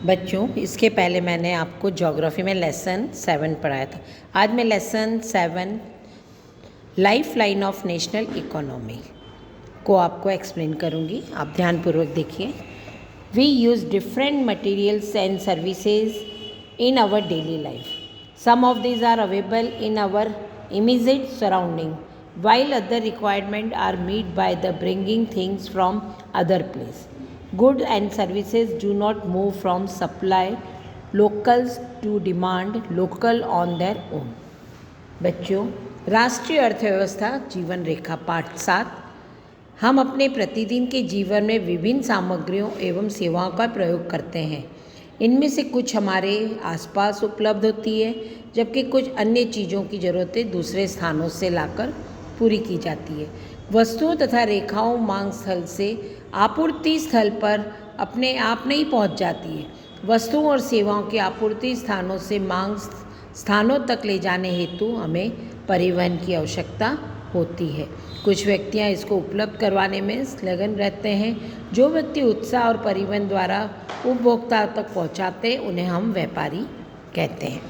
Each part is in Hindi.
बच्चों, इसके पहले मैंने आपको ज्योग्राफी में लेसन 7 पढ़ाया था। आज मैं lesson 7 life line of national economy को आपको एक्सप्लेन करूँगी। आप ध्यानपूर्वक देखिए। We use different materials and services in our daily life. Some of these are available in our immediate surrounding, while other requirements are met by the bringing things from other place. Goods and services do not move from supply locals to demand local on their own. बच्चों, राष्ट्रीय अर्थव्यवस्था जीवन रेखा पाठ 7। हम अपने प्रतिदिन के जीवन में विभिन्न सामग्रियों एवं सेवाओं का प्रयोग करते हैं। इनमें से कुछ हमारे आसपास उपलब्ध होती है, जबकि कुछ अन्य चीज़ों की ज़रूरतें दूसरे स्थानों से लाकर पूरी की जाती है। वस्तुओं तथा रेखाओं मांग स्थल से आपूर्ति स्थल पर अपने आप नहीं पहुंच जाती है। वस्तुओं और सेवाओं की आपूर्ति स्थानों से मांग स्थानों तक ले जाने हेतु हमें परिवहन की आवश्यकता होती है। कुछ व्यक्तियां इसको उपलब्ध करवाने में संलग्न रहते हैं। जो व्यक्ति उत्साह और परिवहन द्वारा उपभोक्ता तक पहुंचाते उन्हें हम व्यापारी कहते हैं।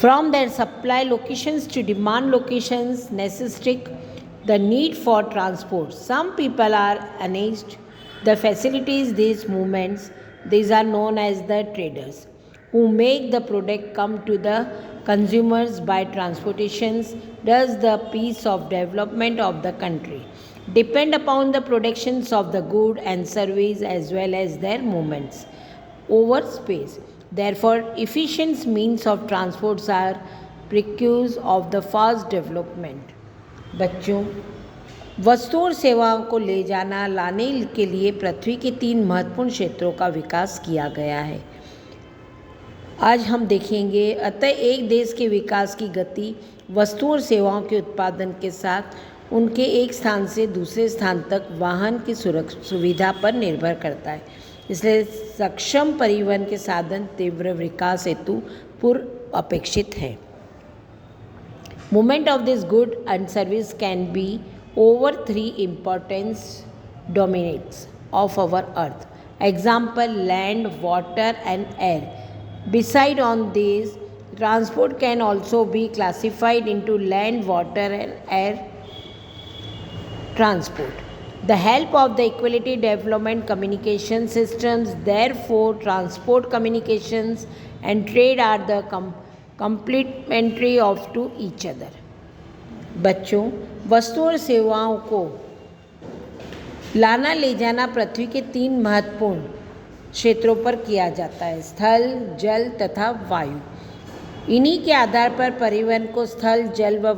From their supply locations to demand locations necessitate the need for transport. Some people are annexed the facilities these movements. These are known as the traders, who make the product come to the consumers by transportations. Thus, the piece of development of the country depend upon the productions of the good and service as well as their movements over space. Therefore, efficient means of transports are precursors of the fast development. बच्चों, वस्तुओं और सेवाओं को ले जाना लाने के लिए पृथ्वी के 3 महत्वपूर्ण क्षेत्रों का विकास किया गया है। आज हम देखेंगे। अतः एक देश के विकास की गति वस्तुओं और सेवाओं के उत्पादन के साथ उनके एक स्थान से दूसरे स्थान तक वाहन की सुविधा पर निर्भर करता है। इसलिए सक्षम परिवहन के साधन तीव्र विकास हेतु पूर्व अपेक्षित है। Movement of this good and service can be over 3 importance dominates of our earth. Example land, water and air. Beside on these, transport can also be classified into land, water and air transport. The help of the equality development communication systems, therefore transport, communications and trade are the complementary of to each other. बच्चों, वस्तुओं और सेवाओं को लाना ले जाना पृथ्वी के 3 महत्वपूर्ण क्षेत्रों पर किया जाता है: स्थल, जल तथा वायु। इन्हीं के आधार पर परिवहन को स्थल, जल व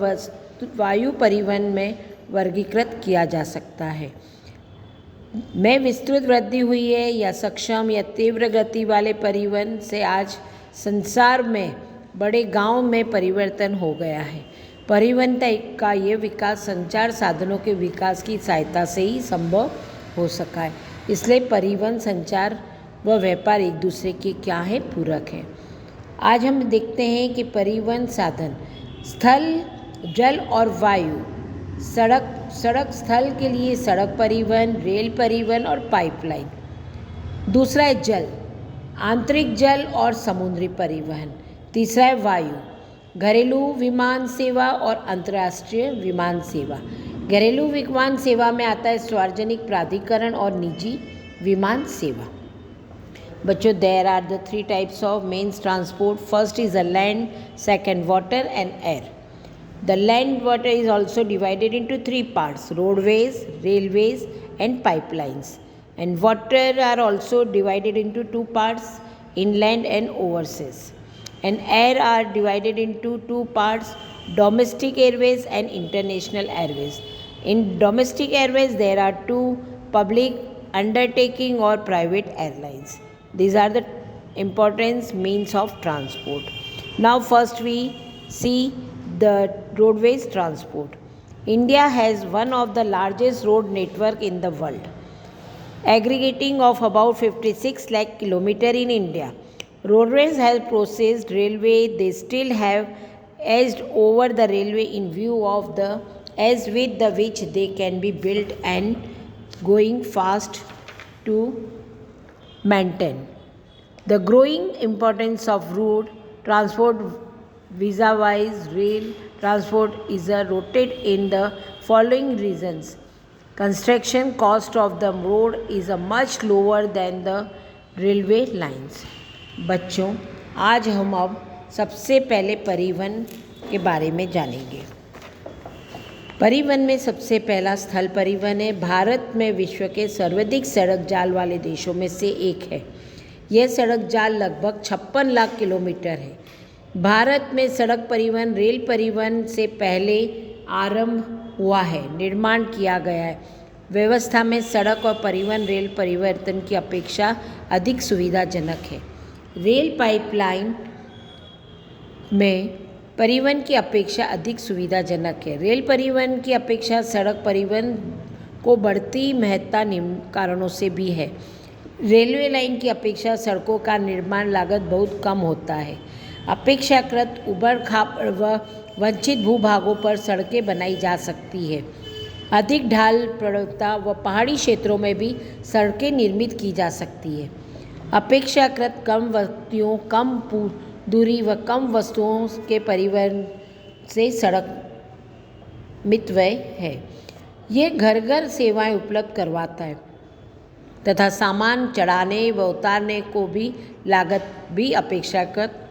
वायु परिवहन में वर्गीकृत किया जा सकता है। में विस्तृत वृद्धि हुई है या सक्षम या तीव्र गति वाले परिवहन से आज संसार में बड़े गांव में परिवर्तन हो गया है। परिवहन का ये विकास संचार साधनों के विकास की सहायता से ही संभव हो सका है। इसलिए परिवहन, संचार व व्यापार एक दूसरे के क्या है, पूरक है। आज हम देखते हैं कि परिवहन साधन स्थल, जल और वायु। सड़क स्थल के लिए सड़क परिवहन, रेल परिवहन और पाइपलाइन। दूसरा है जल, आंतरिक जल और समुद्री परिवहन। तीसरा है वायु, घरेलू विमान सेवा और अंतर्राष्ट्रीय विमान सेवा। घरेलू विमान सेवा में आता है सार्वजनिक प्राधिकरण और निजी विमान सेवा। बच्चों, there are the 3 types of main transport. First is the land, second water and air. The land water is also divided into 3 parts: roadways, railways and pipelines. And water are also divided into 2 parts: inland and overseas. And air are divided into 2 parts: domestic airways and international airways. In domestic airways there are 2 public undertaking or private airlines. These are the important means of transport. Now first we see the roadways transport. India has one of the largest road network in the world, aggregating of about 56 lakh kilometer in India. Roadways have processed railway. They still have edged over the railway in view of the ease with the which they can be built and going fast to maintain. The growing importance of road transport vis-a-vis rail transport is rooted in the following reasons. Construction cost of the road is much lower than the railway lines. बच्चों, आज हम अब सबसे पहले परिवहन के बारे में जानेंगे। परिवहन में सबसे पहला स्थल परिवहन है। भारत में विश्व के सर्वाधिक सड़क जाल वाले देशों में से एक है। यह सड़क जाल लगभग 56 लाख किलोमीटर है। भारत में सड़क परिवहन रेल परिवहन से पहले आरंभ हुआ है, निर्माण किया गया है। व्यवस्था में सड़क और परिवहन रेल परिवर्तन की अपेक्षा अधिक सुविधाजनक है। रेल पाइपलाइन में परिवहन की अपेक्षा अधिक सुविधाजनक है। रेल परिवहन की अपेक्षा सड़क परिवहन को बढ़ती महत्ता निम्न कारणों से भी है। रेलवे लाइन की अपेक्षा सड़कों का निर्माण लागत बहुत कम होता है। अपेक्षाकृत उबड़ खाबड़ व वंचित भूभागों पर सड़कें बनाई जा सकती है। अधिक ढाल प्रवणता व पहाड़ी क्षेत्रों में भी सड़कें निर्मित की जा सकती है। अपेक्षाकृत कम व्यक्तियों, कम दूरी व कम वस्तुओं के परिवहन से सड़क मितव्यय है। ये घर घर सेवाएं उपलब्ध करवाता है तथा सामान चढ़ाने व उतारने को भी लागत भी अपेक्षाकृत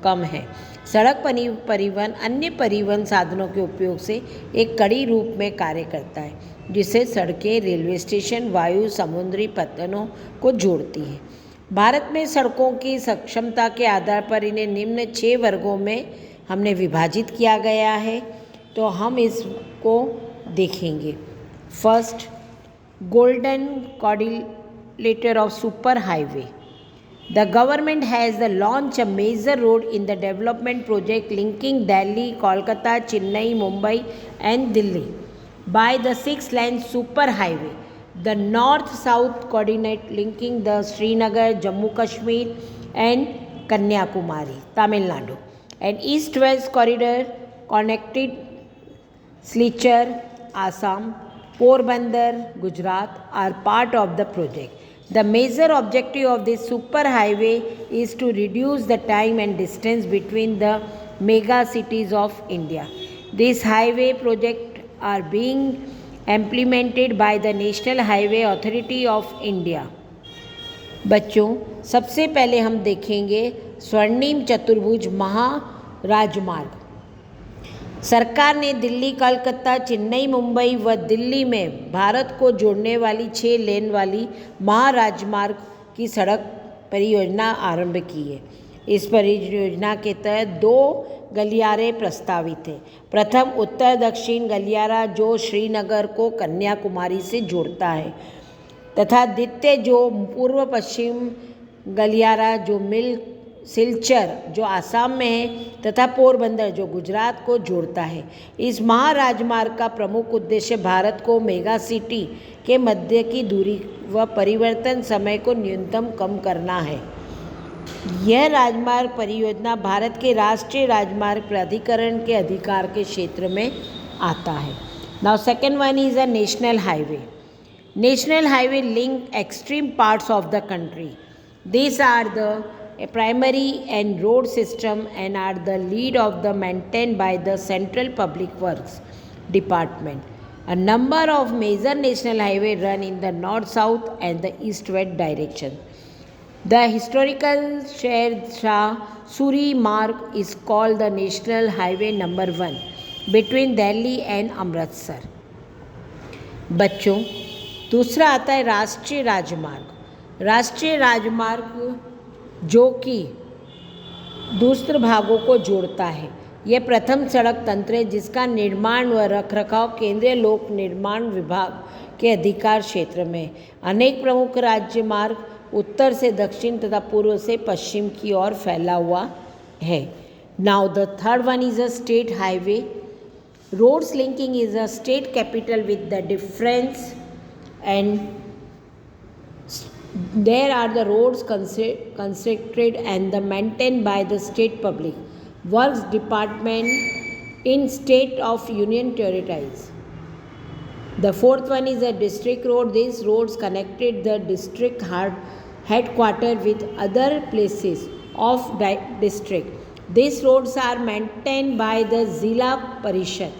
कम है। सड़क परिवहन अन्य परिवहन साधनों के उपयोग से एक कड़ी रूप में कार्य करता है, जिससे सड़कें रेलवे स्टेशन, वायु, समुद्री पत्तनों को जोड़ती है। भारत में सड़कों की सक्षमता के आधार पर इन्हें निम्न 6 वर्गों में हमने विभाजित किया गया है, तो हम इसको देखेंगे। First, golden quadrilateral of super highway. The government has launched a major road in the development project linking Delhi, Kolkata, Chennai, Mumbai and Delhi by the 6-lane super highway. The north-south coordinate linking the Srinagar, Jammu Kashmir and Kanyakumari, Tamil Nadu, and east-west corridor connected Silchar, Assam, Porbandar, Gujarat are part of the project. The major objective of this super highway is to reduce the time and distance between the mega cities of India. These highway projects are being implemented by the National Highway Authority of India. बच्चों, सबसे पहले हम देखेंगे स्वर्णिम चतुर्भुज महाराजमार्ग। सरकार ने दिल्ली, कलकत्ता, चेन्नई, मुंबई व दिल्ली में भारत को जोड़ने वाली 6 लेन वाली महाराजमार्ग की सड़क परियोजना आरंभ की है। इस परियोजना के तहत 2 गलियारे प्रस्तावित हैं। प्रथम उत्तर दक्षिण गलियारा जो श्रीनगर को कन्याकुमारी से जोड़ता है, तथा द्वितीय जो पूर्व पश्चिम गलियारा जो सिलचर जो आसाम में है तथा पोरबंदर जो गुजरात को जोड़ता है। इस महाराजमार्ग का प्रमुख उद्देश्य भारत को मेगा सिटी के मध्य की दूरी व परिवर्तन समय को न्यूनतम कम करना है। यह राजमार्ग परियोजना भारत के राष्ट्रीय राजमार्ग प्राधिकरण के अधिकार के क्षेत्र में आता है। Now second one is a national highway. National highway link extreme parts of the country. These are the primary and road system and are the lead of the maintained by the Central Public Works Department. A number of major national highway run in the north-south and the east-west direction. The historical Sher Shah Suri Marg is called the National Highway number 1 between Delhi and Amritsar. बच्चों, दूसरा आता है राष्ट्रीय राजमार्ग। राष्ट्रीय राजमार्ग जो कि दूसरे भागों को जोड़ता है। यह प्रथम सड़क तंत्र है जिसका निर्माण व रखरखाव केंद्रीय लोक निर्माण विभाग के अधिकार क्षेत्र में। अनेक प्रमुख राज्य मार्ग उत्तर से दक्षिण तथा पूर्व से पश्चिम की ओर फैला हुआ है। Now the third one is a state highway. Roads linking is a state capital with the difference and there are the roads constructed and the maintained by the state public works department in state of union territories. The fourth one is a district road. These roads connected the district headquarter with other places of district. These roads are maintained by the Zilla Parishad.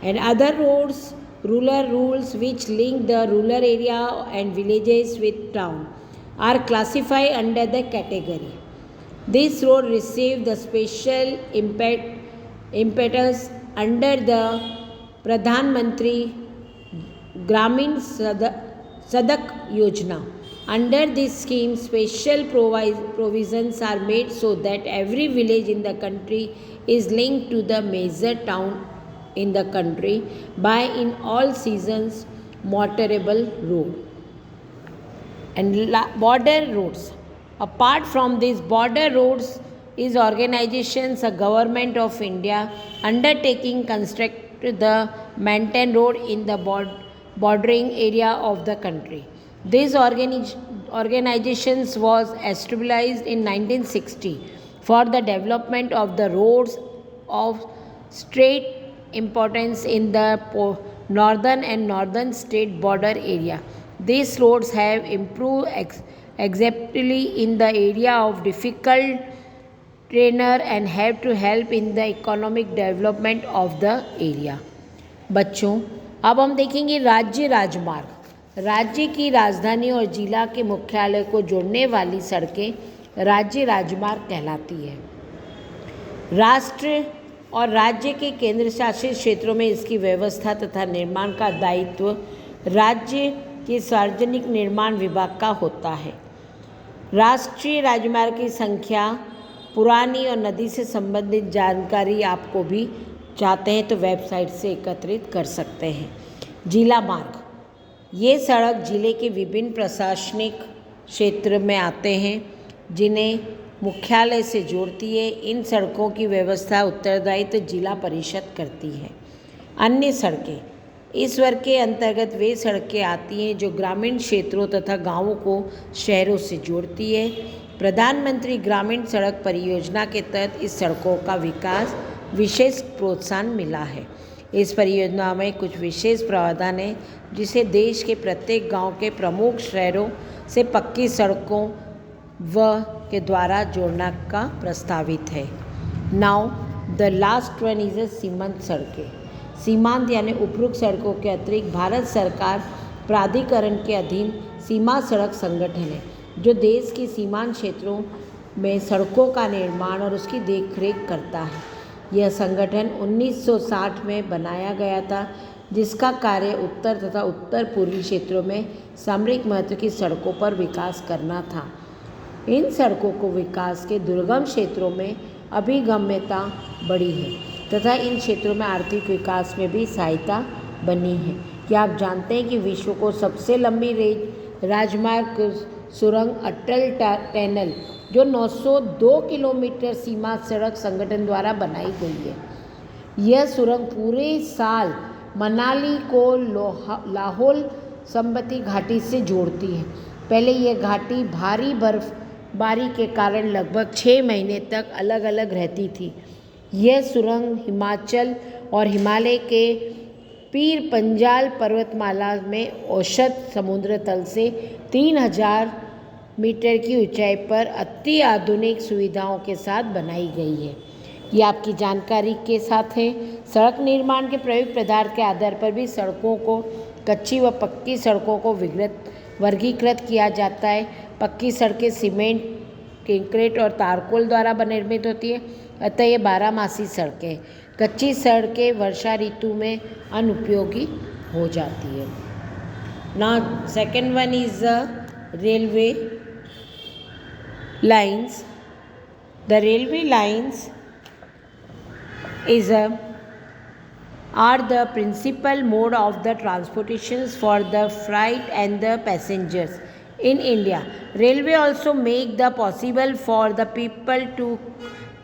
And other roads, rural rules which link the rural area and villages with town, are classified under the category. This road received the special impetus under the Pradhan Mantri Gramin Sadak Yojana. Under this scheme, special provisions are made so that every village in the country is linked to the major town in the country by in all seasons motorable road. And border roads. Apart from these border roads is organizations, a government of India undertaking construct the maintain road in the bordering area of the country. These organizations was established in 1960 for the development of the roads of state importance in the northern and northern state border area. These roads have improved exceptionally in the area of difficult terrain and have to help in the economic development of the area. बच्चों, अब हम देखेंगे राज्य राजमार्ग। राज्य की राजधानी और जिला के मुख्यालय को जोड़ने वाली सड़कें राज्य राजमार्ग कहलाती है। राष्ट्र और राज्य के केंद्र शासित क्षेत्रों में इसकी व्यवस्था तथा निर्माण का दायित्व राज्य के सार्वजनिक निर्माण विभाग का होता है। राष्ट्रीय राजमार्ग की संख्या पुरानी और नदी से संबंधित जानकारी आपको भी चाहते हैं तो वेबसाइट से एकत्रित कर सकते हैं। जिला मार्ग, ये सड़क जिले के विभिन्न प्रशासनिक क्षेत्र में आते हैं जिन्हें मुख्यालय से जोड़ती है। इन सड़कों की व्यवस्था उत्तरदायित्व जिला परिषद करती है। अन्य सड़कें, इस वर्ग के अंतर्गत वे सड़कें आती हैं जो ग्रामीण क्षेत्रों तथा गांवों को शहरों से जोड़ती है। प्रधानमंत्री ग्रामीण सड़क परियोजना के तहत इस सड़कों का विकास विशेष प्रोत्साहन मिला है। इस परियोजना में कुछ विशेष प्रावधान है जिसे देश के प्रत्येक गांव के प्रमुख शहरों से पक्की सड़कों के द्वारा जोड़ना का प्रस्तावित है। Now the last one is अ सीमांत सड़कें। सीमांत यानी उपरोक्त सड़कों के अतिरिक्त भारत सरकार प्राधिकरण के अधीन सीमा सड़क संगठन है जो देश के सीमांत क्षेत्रों में सड़कों का निर्माण और उसकी देखरेख करता है। यह संगठन 1960 में बनाया गया था जिसका कार्य उत्तर तथा उत्तर पूर्वी क्षेत्रों में सामरिक महत्व की सड़कों पर विकास करना था। इन सड़कों को विकास के दुर्गम क्षेत्रों में अभिगम्यता बढ़ी है तथा इन क्षेत्रों में आर्थिक विकास में भी सहायता बनी है। क्या आप जानते हैं कि विश्व को सबसे लंबी राजमार्ग सुरंग अटल टनल जो 902 किलोमीटर सीमा सड़क संगठन द्वारा बनाई गई है। यह सुरंग पूरे साल मनाली को लाहौल स्पीति घाटी से जोड़ती है। पहले यह घाटी भारी बर्फबारी के कारण लगभग 6 महीने तक अलग अलग रहती थी। यह सुरंग हिमाचल और हिमालय के पीर पंजाल पर्वतमाला में औसत समुद्र तल से 3000 मीटर की ऊंचाई पर अति आधुनिक सुविधाओं के साथ बनाई गई है। ये आपकी जानकारी के साथ है। सड़क निर्माण के प्रयुक्त पदार्थ के आधार पर भी सड़कों को कच्ची व पक्की सड़कों को वर्गीकृत किया जाता है। पक्की सड़कें सीमेंट, कंक्रीट और तारकोल द्वारा निर्मित होती है, अतः ये 12मासी सड़कें। कच्ची सड़कें वर्षा ऋतु में अनुपयोगी हो जाती है। Now second one is railway lines. The railway lines are the principal mode of the transportations for the freight and the passengers in India. Railway also make the possible for the people to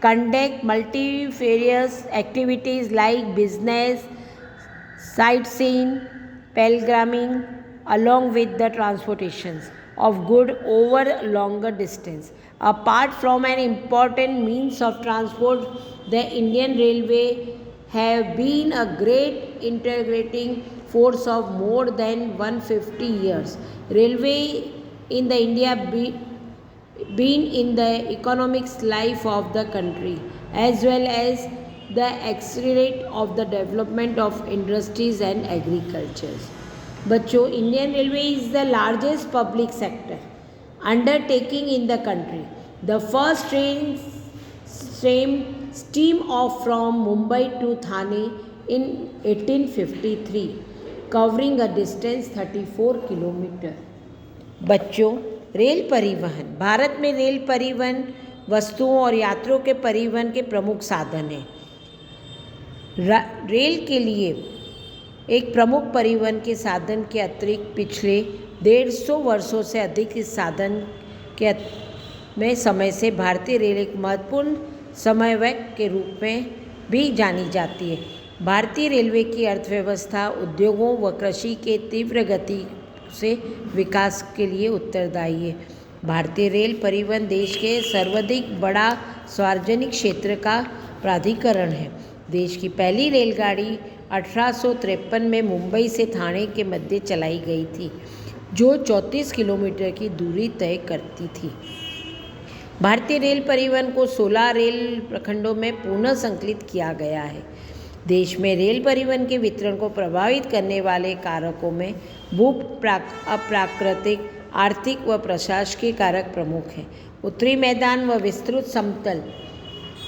conduct multifarious activities like business, sightseeing, pilgrimaging, along with the transportations of goods over longer distance. Apart from an important means of transport, the Indian Railway have been a great integrating force of more than 150 years. Railway in the India been in the economic life of the country as well as the accelerate of the development of industries and agriculture. बच्चों, Indian railway is the largest public sector undertaking in the country. The first steam off from Mumbai to Thane in 1853, covering a distance 34 kilometre. बच्चों, रेल परिवहन भारत में रेल परिवहन वस्तुओं और यात्रियों के परिवहन के प्रमुख साधन हैं. रेल के लिए एक प्रमुख परिवहन के साधन के अतिरिक्त पिछले 150 वर्षों से अधिक इस साधन के में समय से भारतीय रेल एक महत्वपूर्ण समन्वयक के रूप में भी जानी जाती है. भारतीय रेलवे की अर्थव्यवस्था उद्योगों व कृषि के तीव्र गति से विकास के लिए उत्तरदायी है. भारतीय रेल परिवहन देश के सर्वाधिक बड़ा सार्वजनिक क्षेत्र का प्राधिकरण है. देश की पहली रेलगाड़ी 1853 में मुंबई से थाने के मध्य चलाई गई थी, जो 34 किलोमीटर की दूरी तय करती थी. भारतीय रेल परिवहन को 16 रेल प्रखंडों में पुनः संकलित किया गया है. देश में रेल परिवहन के वितरण को प्रभावित करने वाले कारकों में अप्राकृतिक, आर्थिक व प्रशासकीय कारक प्रमुख हैं. उत्तरी मैदान व विस्तृत समतल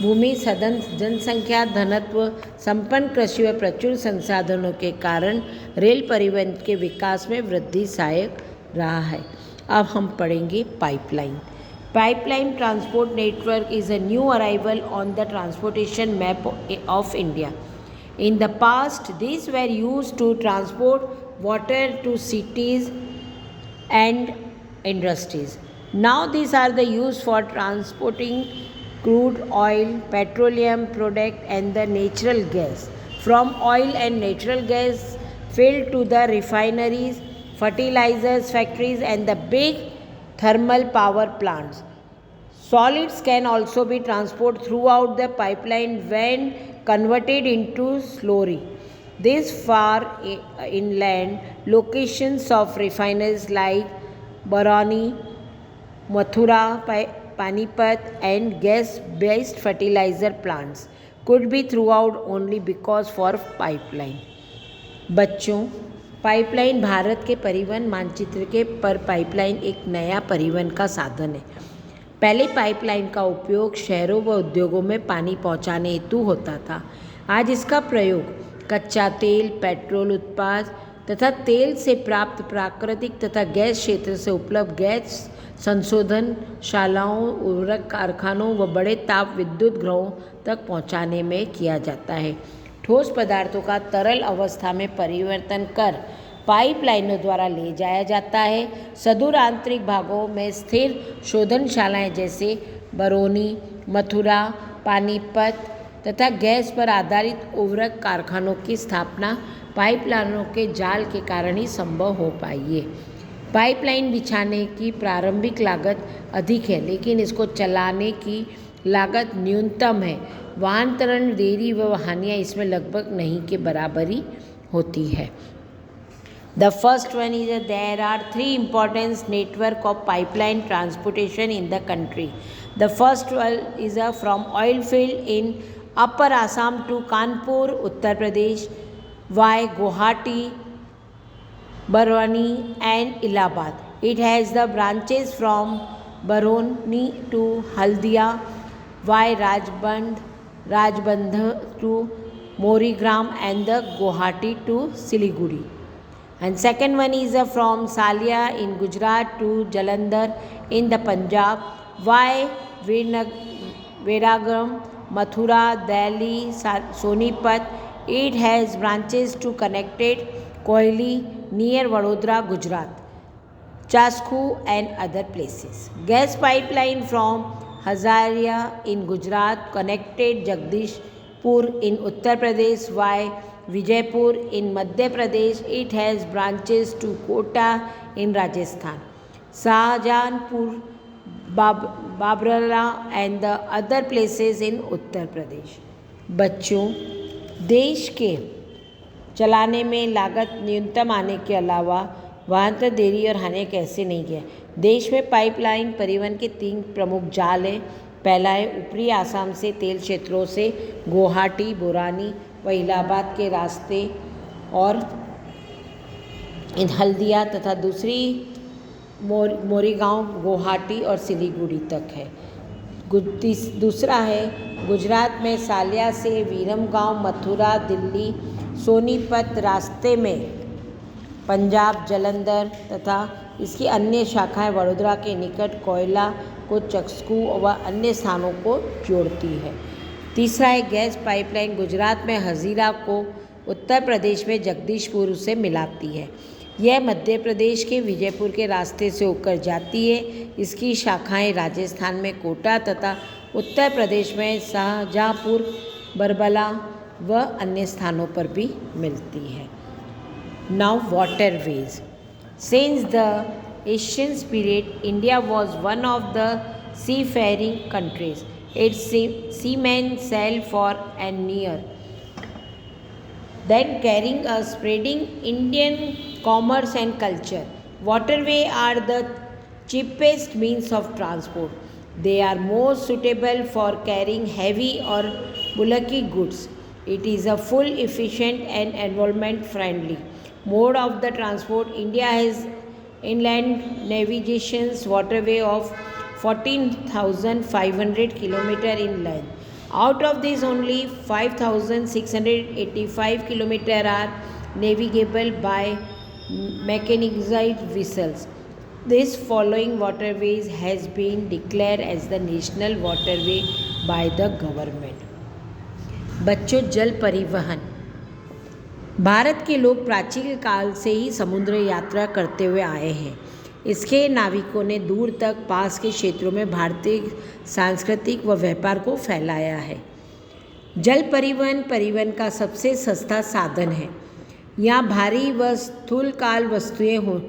भूमि, सघन जनसंख्या, घनत्व, संपन्न कृषि व प्रचुर संसाधनों के कारण रेल परिवहन के विकास में वृद्धि सहायक रहा है. अब हम पढ़ेंगे pipeline. Pipeline transport network is a new arrival on the transportation map of India. In the past, these were used to transport water to cities and industries. Now these are the used for transporting crude oil, petroleum product and the natural gas. From oil and natural gas filled to the refineries, fertilizers factories and the big thermal power plants. Solids can also be transported throughout the pipeline when converted into slurry. These far inland locations of refineries like Barauni, Mathura, Panipat and gas-based fertilizer plants could be throughout only because for pipeline. बच्चों, पाइपलाइन भारत के परिवहन मानचित्र के पर पाइपलाइन एक नया परिवहन का साधन है. पहले पाइपलाइन का उपयोग शहरों व उद्योगों में पानी पहुंचाने हेतु होता था. आज इसका प्रयोग कच्चा तेल, पेट्रोल उत्पाद तथा तेल से प्राप्त प्राकृतिक तथा गैस क्षेत्र से उपलब्ध गैस संशोधन शालाओं, उर्वरक कारखानों व बड़े ताप विद्युत गृहों तक पहुंचाने में किया जाता है. ठोस पदार्थों का तरल अवस्था में परिवर्तन कर पाइपलाइनों द्वारा ले जाया जाता है. सुदूर आंतरिक भागों में स्थिर शोधनशालाएं जैसे बरौनी, मथुरा, पानीपत तथा गैस पर आधारित उर्वरक कारखानों की स्थापना पाइपलाइनों के जाल के कारण ही संभव हो पाई है. पाइपलाइन बिछाने की प्रारंभिक लागत अधिक है, लेकिन इसको चलाने की लागत न्यूनतम है. वाहनतरण देरी व हानियाँ इसमें लगभग नहीं के बराबरी होती है. The first one is that there are three important network of pipeline transportation in the country. The first one is from oil field in Upper Assam to Kanpur, Uttar Pradesh, via Guwahati, Barauni and Allahabad. It has the branches from Barauni to Haldia, via Rajbandh to Morigram and the Guwahati to Siliguri. And second one is from Salia in Gujarat to Jalandhar in the Punjab, via Veragram, Mathura, Delhi, Sonipat. It has branches to connected Koili near Vadodara, Gujarat, Chasku and other places. Gas pipeline from Hazaria in Gujarat connected Jagdishpur in Uttar Pradesh via Vijaypur in Madhya Pradesh. It has branches to Kota in Rajasthan, Shahjahanpur, Babrala and the other places in Uttar Pradesh. बच्चों, देश के चलाने में लागत न्यूनतम आने के अलावा वाहन देरी और हानि कैसे नहीं है। देश में पाइपलाइन परिवहन के 3 प्रमुख जाल हैं। पहला है ऊपरी आसाम से तेल क्षेत्रों से गुवाहाटी, बोरानी व इलाहाबाद के रास्ते और हल्दिया तथा दूसरी मोरीगांव, गुवाहाटी और सिलीगुड़ी तक है। दूसरा है गुजरात में सालिया से विरमगांव, मथुरा, दिल्ली, सोनीपत रास्ते में पंजाब, जालंधर तथा इसकी अन्य शाखाएं वडोदरा के निकट कोयला को चक्सकू व अन्य स्थानों को जोड़ती है। तीसरा है गैस पाइपलाइन गुजरात में हजीरा को उत्तर प्रदेश में जगदीशपुर से मिलाती है। यह मध्य प्रदेश के विजयपुर के रास्ते से होकर जाती है। इसकी शाखाएं राजस्थान में कोटा तथा उत्तर प्रदेश में शाहजहाँपुर, बरबला व अन्य स्थानों पर भी मिलती है। Now waterways. Since the ancient period, India was one of the seafaring countries. Its seamen sailed far and near, then carrying a spreading Indian commerce and culture. Waterway are the cheapest means of transport. They are most suitable for carrying heavy or bulky goods. It is a full, efficient and environment friendly mode of the transport. India has inland navigation's waterway of 14,500 km in length. Out of this, only 5,685 km are navigable by mechanized vessels. This following waterways has been declared as the national waterway by the government. बच्चों, जल परिवहन। भारत के लोग प्राचीन काल से ही समुद्र यात्रा करते हुए आए हैं। इसके नाविकों ने दूर तक पास के क्षेत्रों में भारतीय सांस्कृतिक व व्यापार को फैलाया है। जल परिवहन का सबसे सस्ता साधन है। यहाँ भारी व स्थूलकाल वस्तुएं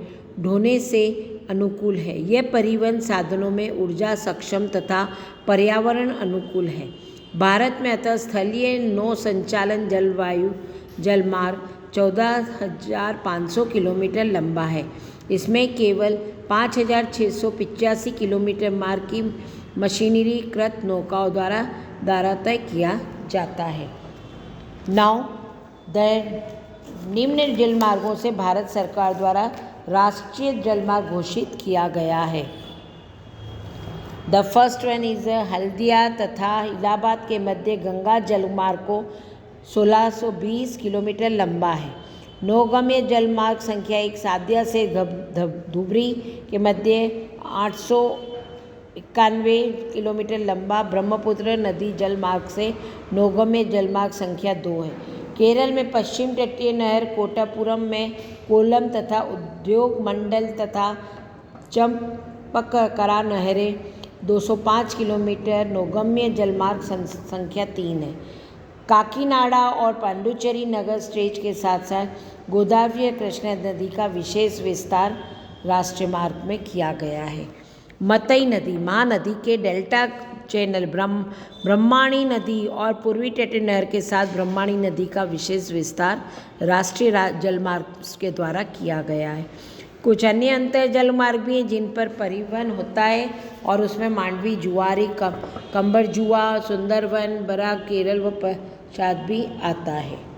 ढोने से अनुकूल है। यह परिवहन साधनों में ऊर्जा सक्षम तथा पर्यावरण अनुकूल है। भारत में अतः स्थलीय नौ संचालन जलमार्ग 14,500 किलोमीटर लंबा है। इसमें केवल 5,685 किलोमीटर मार्ग की मशीनरीकृत नौकाओं द्वारा तय किया जाता है। नाउ निम्न जलमार्गों से भारत सरकार द्वारा राष्ट्रीय जलमार्ग घोषित किया गया है। The first one is Haldia तथा इलाहाबाद के मध्य गंगा जलमार्ग को 1620 किलोमीटर लंबा है। नौगम्य जलमार्ग संख्या 1 सादिया से धुबरी के मध्य 891 किलोमीटर लंबा ब्रह्मपुत्र नदी जलमार्ग से नौगम्य जलमार्ग संख्या 2 है। केरल में पश्चिम तटीय नहर कोटापुरम में कोल्लम तथा उद्योग मंडल तथा चंपककरा नहरें 205 किलोमीटर नौगम्य जलमार्ग संख्या 3 है। काकीनाडा और पांडुचेरी नगर स्टेट के साथ साथ गोदावरी और कृष्णा नदी का विशेष विस्तार राष्ट्रीय मार्ग में किया गया है। मतई नदी महानदी के डेल्टा चैनल ब्रह्माणी नदी और पूर्वी तटीय नहर के साथ ब्रह्माणी नदी का विशेष विस्तार राष्ट्रीय जलमार्ग के द्वारा किया गया है। कुछ अन्य अंतर जलमार्ग भी हैं जिन पर परिवहन होता है और उसमें मांडवी, जुआरी, कंबरजुआ, सुंदरवन, बराक, केरल व पश्चात भी आता है।